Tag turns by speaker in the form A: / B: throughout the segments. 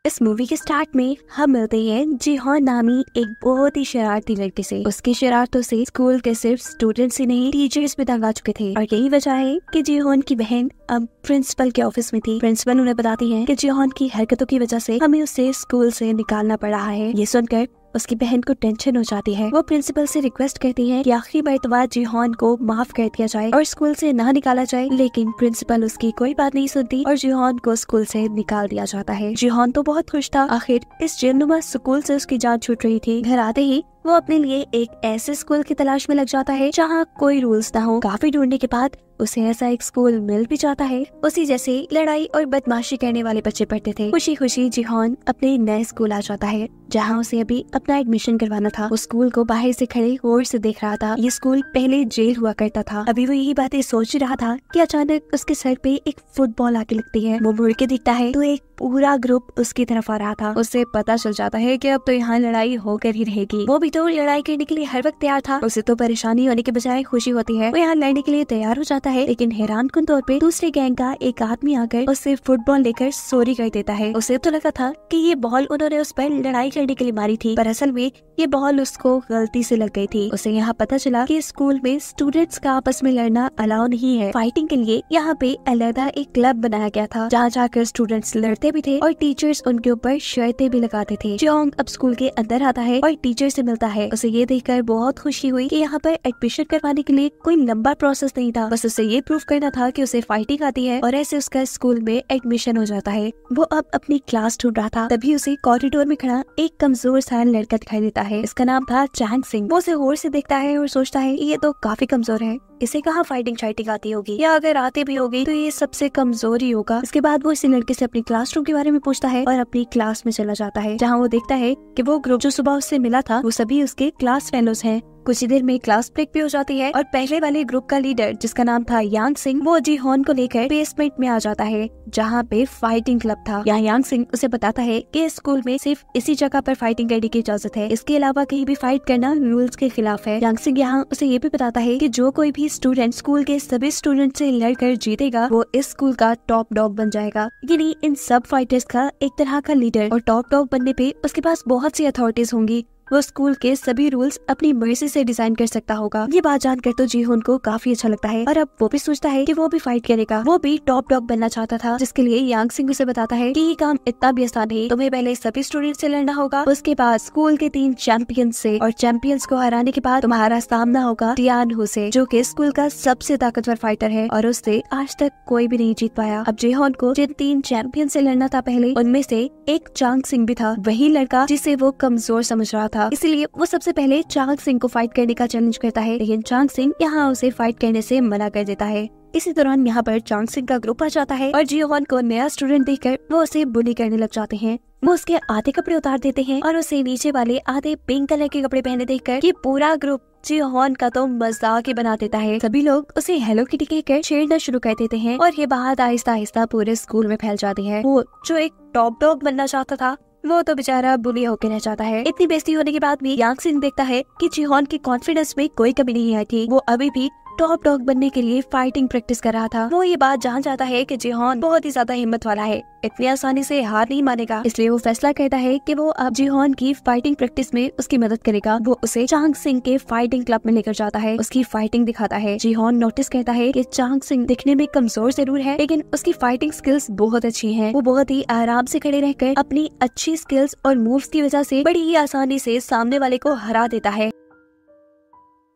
A: इस मूवी के स्टार्ट में हम मिलते हैं जिहोन नामी एक बहुत ही शरारती लड़के से। उसकी शरारतों से स्कूल के सिर्फ स्टूडेंट्स ही नहीं, टीचर्स भी तंग आ चुके थे। और यही वजह है कि जिहोन की बहन अब प्रिंसिपल के ऑफिस में थी। प्रिंसिपल उन्हें बताती है कि जिहोन की हरकतों की वजह से हमें उसे स्कूल से निकालना पड़ रहा है। ये सुनकर उसकी बहन को टेंशन हो जाती है। वो प्रिंसिपल से रिक्वेस्ट करती है कि आखिरी मर्तबा जिहोन को माफ कर दिया जाए और स्कूल से ना निकाला जाए, लेकिन प्रिंसिपल उसकी कोई बात नहीं सुनती और जिहोन को स्कूल से निकाल दिया जाता है। जिहोन तो बहुत खुश था, आखिर इस जिन्नुमा स्कूल से उसकी जान छूट रही थी। घर आते ही वो अपने लिए एक ऐसे स्कूल की तलाश में लग जाता है जहाँ कोई रूल्स ना हो। काफी ढूंढने के बाद उसे ऐसा एक स्कूल मिल भी जाता है। उसी जैसे लड़ाई और बदमाशी करने वाले बच्चे पढ़ते थे। खुशी खुशी जिहोन अपने नए स्कूल आ जाता है जहाँ उसे अभी अपना एडमिशन करवाना था। वो स्कूल को बाहर से खड़े गौर से देख रहा था। ये स्कूल पहले जेल हुआ करता था। अभी वो यही बातें सोच रहा था कि अचानक उसके सर पे एक फुटबॉल आके लगती है। वो मुड़ के दिखता है तो एक पूरा ग्रुप उसकी तरफ आ रहा था। उसे पता चल जाता है कि अब तो यहाँ लड़ाई होकर ही रहेगी। वो भी तो लड़ाई करने के लिए हर वक्त तैयार था। उसे तो परेशानी होने के बजाय खुशी होती है। वो यहाँ लड़ने के लिए तैयार हो जाता है, लेकिन हैरानकुन तौर पे दूसरे गैंग का एक आदमी आकर उसे फुटबॉल लेकर सॉरी कर देता है। उसे तो लगा था कि ये बॉल उन्होंने उस पर लड़ाई करने के लिए मारी थी, पर असल में ये बॉल उसको गलती से लग गई थी। उसे यहाँ पता चला कि स्कूल में स्टूडेंट्स का आपस में लड़ना अलाउ नहीं है। फाइटिंग के लिए यहाँ पे अलग एक क्लब बनाया गया था जहाँ जाकर स्टूडेंट्स लड़ते भी थे और टीचर्स उनके ऊपर शर्तें भी लगाते थे। जिहोंग अब स्कूल के अंदर आता है और टीचर से मिलता है। उसे ये देखकर बहुत खुशी हुई कि यहाँ पर एडमिशन करवाने के लिए कोई लंबा प्रोसेस नहीं था, बस उसे ये प्रूफ करना था कि उसे फाइटिंग आती है और ऐसे उसका स्कूल में एडमिशन हो जाता है। वो अब अपनी क्लास ढूंढ रहा था, तभी उसे कॉरिडोर में खड़ा एक कमजोर सा लड़का दिखाई देता है। इसका नाम था चांग सिंह। वो उसे गौर से देखता है और सोचता है ये तो काफी कमजोर है, इसे कहाँ फाइटिंग शाइटिंग आती होगी, या अगर आती भी होगी तो ये सबसे कमजोर ही होगा। इसके बाद वो इसी लड़के से अपनी क्लासरूम के बारे में पूछता है और अपनी क्लास में चला जाता है, जहाँ वो देखता है कि वो ग्रुप जो सुबह उससे मिला था वो सभी उसके क्लास फेलोज हैं। कुछ ही देर में क्लास ब्रेक भी हो जाती है और पहले वाले ग्रुप का लीडर जिसका नाम था यांग सिंह, वो जिहोन को लेकर बेसमेंट में आ जाता है जहाँ पे फाइटिंग क्लब था। यहाँ यांग सिंह उसे बताता है कि स्कूल में सिर्फ इसी जगह पर फाइटिंग करने की इजाजत है, इसके अलावा कहीं भी फाइट करना रूल्स के खिलाफ है। यांग सिंह यहाँ उसे ये भी बताता है कि जो कोई भी स्टूडेंट स्कूल के सभी स्टूडेंट से लड़कर जीतेगा वो इस स्कूल का टॉप डॉग बन जाएगा, यानी इन सब फाइटर्स का एक तरह का लीडर। और टॉप डॉग बनने पे उसके पास बहुत सी अथॉरिटीज होंगी, वो स्कूल के सभी रूल्स अपनी मर्जी से डिजाइन कर सकता होगा। ये बात जानकर तो जिहोन को काफी अच्छा लगता है और अब वो भी सोचता है कि वो भी फाइट करेगा। वो भी टॉप डॉग बनना चाहता था, जिसके लिए यांग सिंह उसे बताता है कि ये काम इतना भी आसान है, तुम्हें पहले सभी स्टूडेंट से लड़ना होगा, उसके बाद स्कूल के 3 चैंपियंस से, और चैंपियंस को हराने के बाद तुम्हारा सामना होगा टियान हू से, जो कि स्कूल का सबसे ताकतवर फाइटर है और उससे आज तक कोई भी नहीं जीत पाया। अब जिहोन को जिन 3 चैंपियन से लड़ना था पहले, उनमें से एक चांग सिंह भी था, वही लड़का जिसे वो कमजोर समझ रहा था। इसलिए वो सबसे पहले चांग सिंह को फाइट करने का चैलेंज करता है, लेकिन चांग सिंह यहाँ उसे फाइट करने से मना कर देता है। इसी दौरान यहाँ पर चांग सिंह का ग्रुप आ जाता है और जिहोन को नया स्टूडेंट देखकर वो उसे बुली करने लग जाते हैं। वो उसके आधे कपड़े उतार देते हैं और उसे नीचे वाले आधे पिंक कलर के कपड़े पहने देखकर ये पूरा ग्रुप जिहोन का तो मजाक ही बना देता है। सभी लोग उसे हेलो किटी कहकर छेड़ना शुरू कर देते हैं और ये बात आहिस्ता आहिस्ता पूरे स्कूल में फैल जाती है। वो जो एक टॉप डॉग बनना चाहता था वो तो बेचारा बुली होकर रह जाता है। इतनी बेइज्जती होने के बाद भी यांग सिंह देखता है कि जिहोन की कॉन्फिडेंस में कोई कमी नहीं आई थी, वो अभी भी टॉप डॉग बनने के लिए फाइटिंग प्रैक्टिस कर रहा था। वो ये बात जान जाता है कि जिहोन बहुत ही ज्यादा हिम्मत वाला है, इतनी आसानी से हार नहीं मानेगा, इसलिए वो फैसला करता है कि वो अब जिहोन की फाइटिंग प्रैक्टिस में उसकी मदद करेगा। वो उसे चांग सिंह के फाइटिंग क्लब में लेकर जाता है, उसकी फाइटिंग दिखाता है। जिहोन नोटिस करता है कि चांग सिंह दिखने में कमजोर जरूर है, लेकिन उसकी फाइटिंग स्किल्स बहुत अच्छी हैं। वो बहुत ही आराम से खड़े रहकर अपनी अच्छी स्किल्स और मूव्स की वजह से बड़ी ही आसानी से सामने वाले को हरा देता है।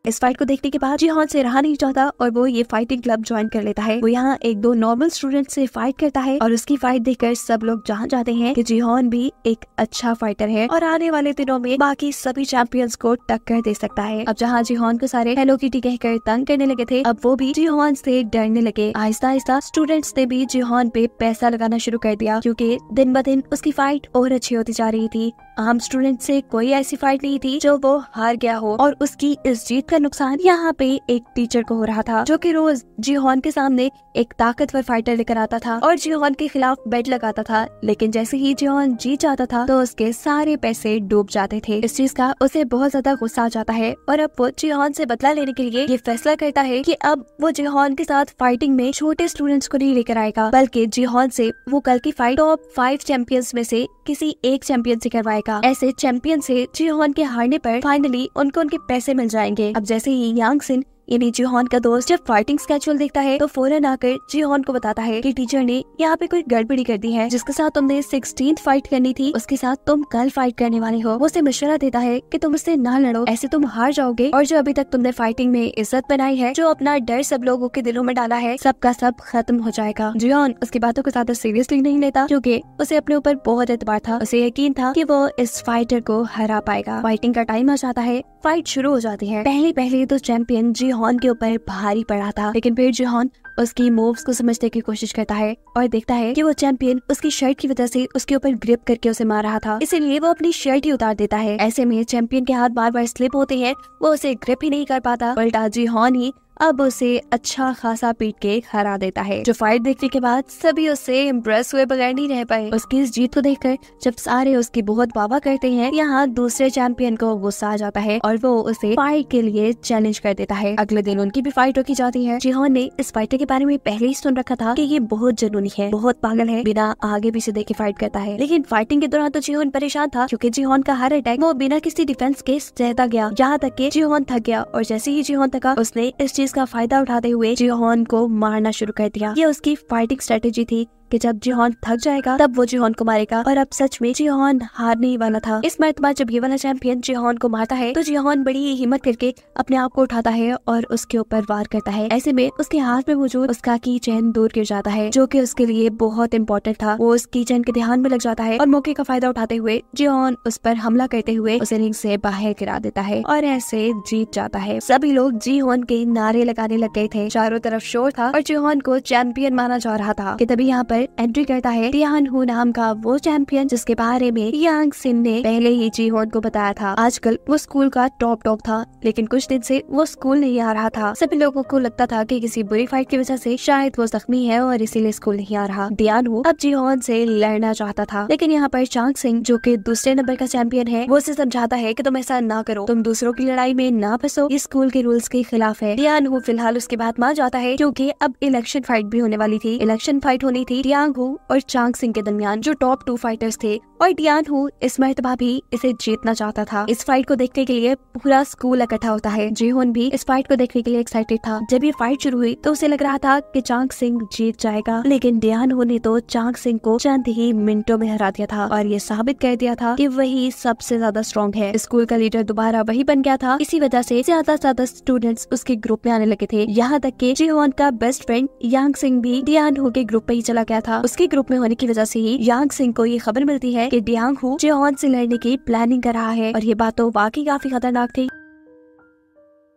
A: इस फाइट को देखने के बाद जिहोन से रहा नहीं चाहता और वो ये फाइटिंग क्लब ज्वाइन कर लेता है। वो यहाँ 1-2 नॉर्मल स्टूडेंट से फाइट करता है और उसकी फाइट देखकर सब लोग जान जाते हैं कि जिहोन भी एक अच्छा फाइटर है और आने वाले दिनों में बाकी सभी चैंपियंस को टक्कर दे सकता है। अब जहाँ जिहोन को सारे हेलो किटी कहकर तंग करने लगे थे, अब वो भी जिहोन से डरने लगे। आहिस्ता आहिस्ता स्टूडेंट्स ने भी जिहोन पे पैसा लगाना शुरू कर दिया, क्योंकि दिन ब दिन उसकी फाइट और अच्छी होती जा रही थी। आम स्टूडेंट से कोई ऐसी फाइट नहीं थी जो वो हार गया हो, और उसकी इस जीत का नुकसान यहाँ पे एक टीचर को हो रहा था, जो कि रोज जिहोन के सामने एक ताकतवर फाइटर लेकर आता था और जिहोन के खिलाफ बेट लगाता था। लेकिन जैसे ही जिहोन जीत जाता था तो उसके सारे पैसे डूब जाते थे। इस चीज का उसे बहुत ज्यादा गुस्सा आ जाता है और अब वो जिहोन से बदला लेने के लिए ये फैसला करता है कि अब वो जिहोन के साथ फाइटिंग में छोटे स्टूडेंट्स को नहीं लेकर आएगा, बल्कि जिहोन से वो कल की फाइट टॉप 5 चैंपियंस में से किसी एक चैंपियन से करवाएगा। ऐसे चैंपियन से जिहोन के हारने पर फाइनली उनको उनके पैसे मिल जाएंगे। अब जैसे ही यांग सिन यानी जिहोन का दोस्त जब फाइटिंग स्केड्यूल देखता है तो फौरन आकर जिहोन को बताता है कि टीचर ने यहाँ पे कोई गड़बड़ी कर दी है। जिसके साथ तुमने 16th फाइट करनी थी उसके साथ तुम कल फाइट करने वाले हो। वो उसे मशवरा देता है कि तुम उससे ना लड़ो, ऐसे तुम हार जाओगे और जो अभी तक तुमने फाइटिंग में इज्जत बनाई है, जो अपना डर सब लोगों के दिलों में डाला है, सबका सब खत्म हो जाएगा। जिहोन उसकी बातों को ज्यादा सीरियसली नहीं लेता क्योंकि उसे अपने ऊपर बहुत एतबार था। उसे यकीन था कि वो इस फाइटर को हरा पाएगा। फाइटिंग का टाइम आ जाता है, फाइट शुरू हो जाती है। पहले तो चैंपियन जिहोन के ऊपर भारी पड़ा था, लेकिन फिर जिहोन उसकी मूव्स को समझने की कोशिश करता है और देखता है कि वो चैंपियन उसकी शर्ट की वजह से उसके ऊपर ग्रिप करके उसे मार रहा था, इसीलिए वो अपनी शर्ट ही उतार देता है। ऐसे में चैंपियन के हाथ बार बार स्लिप होते हैं, वो उसे ग्रिप ही नहीं कर पाता, उल्टा जिहोन ही अब उसे अच्छा खासा पीट के हरा देता है। जो फाइट देखने के बाद सभी उससे इम्प्रेस हुए बगैर नहीं रह पाए। उसकी इस जीत को देखकर जब सारे उसकी बहुत वाह करते हैं, यहाँ दूसरे चैंपियन को गुस्सा आ जाता है और वो उसे फाइट के लिए चैलेंज कर देता है। अगले दिन उनकी भी फाइट रखी जाती है। जिहोन ने इस फाइटर के बारे में पहले ही सुन रखा था कि ये बहुत जुनूनी है, बहुत पागल है, बिना आगे पीछे देखे फाइट करता है। लेकिन फाइटिंग के दौरान तो जिहोन परेशान था क्योंकि जिहोन का हर अटैक वो बिना किसी डिफेंस के सहता गया, यहाँ तक कि जिहोन थक गया और जैसे ही जिहोन थका उसने इस चीज का फायदा उठाते हुए जिहोन को मारना शुरू कर दिया। ये उसकी फाइटिंग स्ट्रेटेजी थी कि जब जिहोन थक जाएगा तब वो जिहोन को मारेगा, और अब सच में जिहोन हारने ही वाला था। इस मर्तबा जब ये वाला चैंपियन जिहोन को मारता है तो जिहोन बड़ी ही हिम्मत करके अपने आप को उठाता है और उसके ऊपर वार करता है। ऐसे में उसके हाथ में मौजूद उसका की चेन दूर गिर जाता है, जो कि उसके लिए बहुत इंपॉर्टेंट था। वो उस की चेन के ध्यान में लग जाता है और मौके का फायदा उठाते हुए जिहोन उस पर हमला करते हुए उसे रिंग से बाहर गिरा देता है और ऐसे जीत जाता है। सभी लोग जिहोन के नारे लगाने लग गए थे, चारों तरफ शोर था और जिहोन को चैंपियन माना जा रहा था कि तभी यहाँ पर एंट्री करता है डियान हू नाम का वो चैंपियन जिसके बारे में यांग सिन ने पहले ही जिहोन को बताया था। आजकल वो स्कूल का टॉप था, लेकिन कुछ दिन से वो स्कूल नहीं आ रहा था। सभी लोगों को लगता था कि किसी बुरी फाइट की वजह से शायद वो जख्मी है और इसीलिए स्कूल नहीं आ रहा। डियान हू अब जिहोन से लड़ना चाहता था, लेकिन यहाँ पर चांग सिंह जो कि दूसरे नंबर का चैंपियन है, वो उसे समझाता है कि तुम ऐसा ना करो, तुम दूसरों की लड़ाई में ना फंसो, ये स्कूल के रूल्स के खिलाफ है। डियान हू फिलहाल उसकी बात मान जाता है क्योंकि अब इलेक्शन फाइट भी होने वाली थी। इलेक्शन फाइट होनी थी डियान हू और चांग सिंह के दरमियान, जो टॉप 2 फाइटर्स थे, और डियान हू इस मर्तबा भी इसे जीतना चाहता था। इस फाइट को देखने के लिए पूरा स्कूल इकट्ठा होता है। जिहोन भी इस फाइट को देखने के लिए एक्साइटेड था। जब ये फाइट शुरू हुई तो उसे लग रहा था कि चांग सिंह जीत जाएगा, लेकिन डियान हू ने तो चांग सिंह को चंद ही मिनटों में हरा दिया था और ये साबित कर दिया था कि वही सबसे ज्यादा स्ट्रॉन्ग है। स्कूल का लीडर दोबारा वही बन गया था। इसी वजह से ज्यादा से ज्यादा स्टूडेंट्स उसके ग्रुप में आने लगे थे, यहाँ तक कि जिहोन का बेस्ट फ्रेंड यांग सिंह भी डियान हू के ग्रुप में ही चला गया था। उसके ग्रुप में होने की वजह से ही यांग सिंह को ये खबर मिलती है कि डियान हू जिहोन से लड़ने की प्लानिंग कर रहा है, और ये बात तो वाकई काफी खतरनाक थी।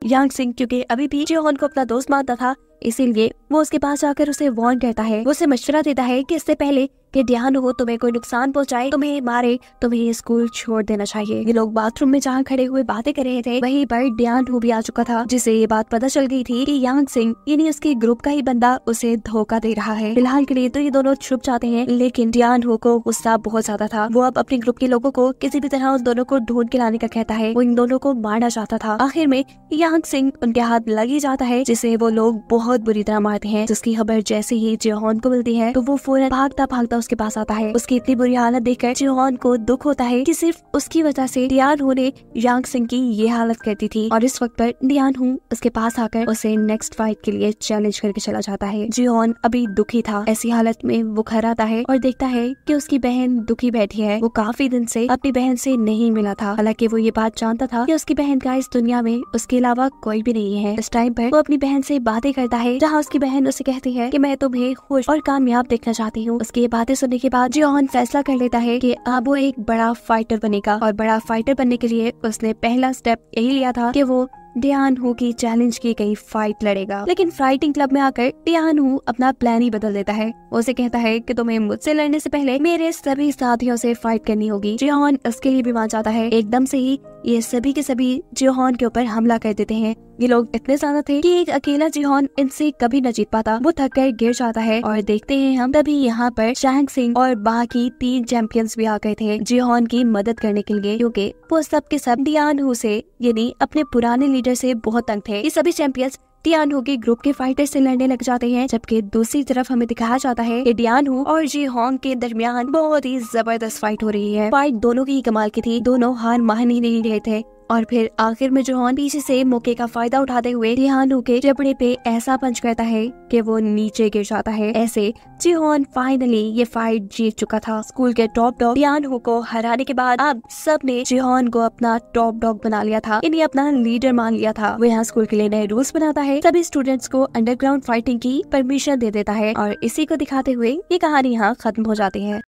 A: यांग सिंह क्योंकि अभी भी जिहोन को अपना दोस्त मानता था, इसीलिए वो उसके पास जाकर उसे वार्न करता है। वो उसे मशवरा देता है कि इससे पहले कि डियान हू तुम्हें कोई नुकसान पहुंचाए, तुम्हें मारे, तुम्हें ये स्कूल छोड़ देना चाहिए। ये लोग बाथरूम में जहाँ खड़े हुए बातें कर रहे थे, वहीं पर डियान हू भी आ चुका था, जिसे ये बात पता चल गई थी कि यांग सिंह यानी उसके ग्रुप का ही बंदा उसे धोखा दे रहा है। फिलहाल के लिए तो ये दोनों छुप जाते हैं, लेकिन डियान हू को गुस्सा बहुत ज्यादा था। वो अब अपने ग्रुप के लोगों को किसी भी तरह उन दोनों को ढूंढ के लाने का कहता है। वो इन दोनों को मारना चाहता था। आखिर में यांग सिंह उनके हाथ लग ही जाता है, जिसे वो लोग बहुत बुरी तरह मारते हैं। जिसकी खबर जैसे ही जिहोन को मिलती है तो वो फौरन भागता भागता उसके पास आता है। उसकी इतनी बुरी हालत देखकर जिहोन को दुख होता है कि सिर्फ उसकी वजह से डियान हू ने यांग सिंह की ये हालत कर दी थी, और इस वक्त पर डियान हू उसके पास आकर उसे नेक्स्ट फाइट के लिए चैलेंज करके चला जाता है। जिहोन अभी दुखी था। ऐसी हालत में वो घर आता है और देखता है कि उसकी बहन दुखी बैठी है। वो काफी दिन से अपनी बहन से नहीं मिला था, हालांकि वो ये बात जानता था कि उसकी बहन का इस दुनिया में उसके अलावा कोई भी नहीं है। इस टाइम पर वो अपनी बहन से बातें करता है, जहाँ उसकी बहन उसे कहती है कि मैं तुम्हें खुश और कामयाब देखना चाहती हूँ। उसकी ये बातें सुनने के बाद जिहोन फैसला कर लेता है कि अब वो एक बड़ा फाइटर बनेगा, और बड़ा फाइटर बनने के लिए उसने पहला स्टेप यही लिया था कि वो डियान हू की चैलेंज की गई फाइट लड़ेगा। लेकिन फाइटिंग क्लब में आकर डियान हू अपना प्लान ही बदल देता है। उसे कहता है कि तुम्हें मुझसे लड़ने से पहले मेरे सभी साथियों से फाइट करनी होगी। जिहोन उसके लिए भी मान जाता है। एकदम से ही ये सभी के सभी जिहोन के ऊपर हमला कर देते हैं। ये लोग इतने ज्यादा थे कि एक अकेला जिहोन इनसे कभी न जीत पाता। वो थक कर गिर जाता है और देखते हैं हम तभी यहाँ पर शैंग सिंह और बाकी 3 चैंपियंस भी आ गए थे जिहोन की मदद करने के लिए, क्योंकि वो सब के सब डियान हू से यानी अपने पुराने लीडर से बहुत तंग थे। ये सभी चैंपियंस डियान हू के ग्रुप के फाइटर से लड़ने लग जाते हैं, जबकि दूसरी तरफ हमें दिखाया जाता है कि डियान हू और जी होंग के दरमियान बहुत ही जबरदस्त फाइट हो रही है। फाइट दोनों की कमाल की थी, दोनों हार मान ही नहीं रहे थे। और फिर आखिर में जोहन पीछे से मौके का फायदा उठाते हुए डियान हू के जबड़े पे ऐसा पंच करता है कि वो नीचे गिर जाता है। ऐसे जिहोन फाइनली ये फाइट जीत चुका था। स्कूल के टॉप डॉग डियान हू को हराने के बाद अब सब ने जिहोन को अपना टॉप डॉग बना लिया था, इन्हें अपना लीडर मान लिया था। वो यहाँ स्कूल के लिए नए रूल्स बनाता है, सभी स्टूडेंट्स को अंडरग्राउंड फाइटिंग की परमिशन दे देता है और इसी को दिखाते हुए ये कहानी यहाँ खत्म हो जाती है।